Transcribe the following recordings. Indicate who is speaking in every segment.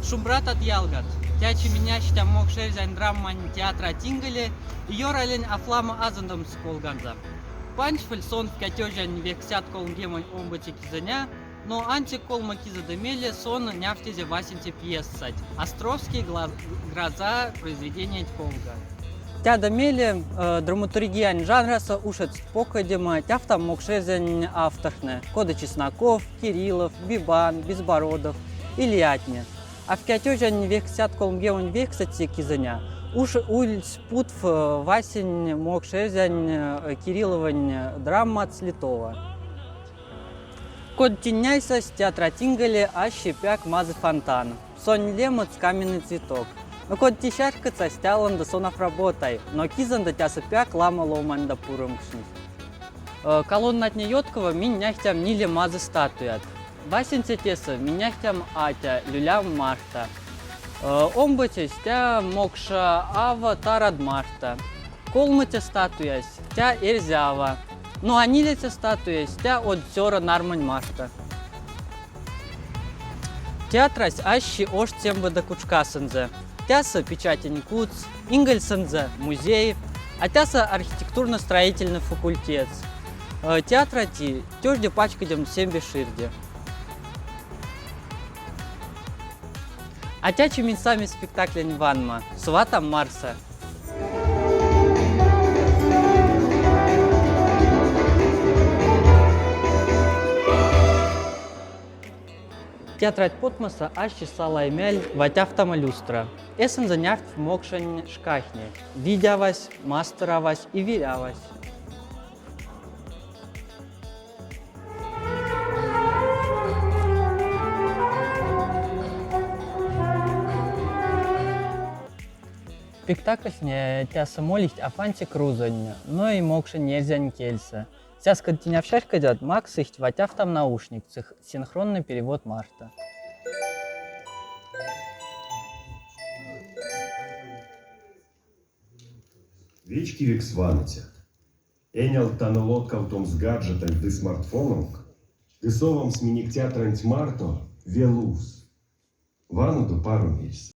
Speaker 1: Шумбрат от Ялгат. Тячи меня штям мог шерзань драмман театра Тингали, йорален афлама азандам сколганза. Панч фельсон в катёжань вексят колмгемон омбати кизаня, но антиколма кизадемели сон няфтезе васенте пьесать. Островский гроза произведения Колга. Тя домели драматургия жанраса ушет покадема, тяфта мог шерзань авторне. Коды Чесноков, Кириллов, Бибан, Безбородов, Ильятне. А в катёжань вексят колмгемон вексати кизаня. Уж ульц путв васень мог шерзань Кирилловань драма Цлетова. Код теняйся с театра Тингали, а щепяк мазы фонтан. Сон лемот каменный цветок. Но код тищаркаться стялан да сонов работай, но кизан да тяса пяк лама ломан да пурымкшнит. Колонна от Неёткова миняхтям ниле мазы статуят. Васень теса миняхтям атя, люлям Марта. Омбате стя мокша ава тарад Марта. Колмате статуясь, тя эрзява. Но анилете статуясь, тя от зёра нармань Марта. Театрась ащи ош темба да кучкасензе. Тяса печатень куц, Ингельсензе музей, а тяса архитектурно-строительный факультет. Театрати тёжде пачкадем сембе ширде. А тячи минсами спектаклень ванма, свата Марса. Театрать Потмоса ащи салаймяль ватяфтама люстра. Эсен занявт в мокшань шкахне. Видявась, мастеровась и вилявась. Спектакль не тяса молить афанти крузань, но и мокшань нельзя кельса. Сейчас, когда тебя в шашка идет, Макс их ватяв там наушник, синхронный перевод Марта.
Speaker 2: Вечки век сванетят. Энял танолоткал том с гаджетом ды смартфоном, ды совом сменик театрант Марто велус. Вану до пару месяцев.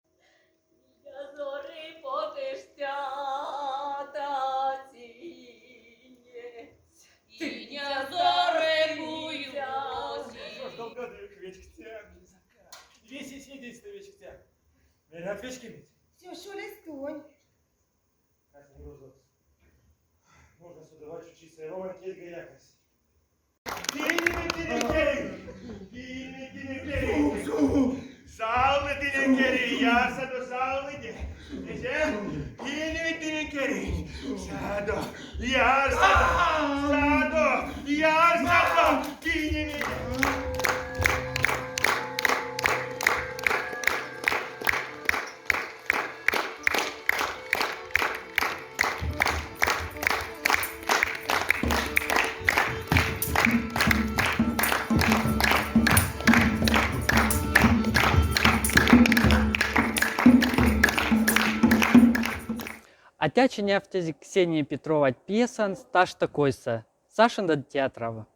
Speaker 3: Весь свидетельство вечерца. От вечки ведь.
Speaker 4: Все, шелестунь.
Speaker 3: Как не розоваться. Можно судовать учиться. И Роман Кельга якось.
Speaker 5: Salve dinekeri, jasa do salve. Kini dinekeri. Sado, jasa. Sado, jasa. Kini.
Speaker 1: А тячи нефтези Ксении Петрова пьесан стаж такойса. Сашин до театрова.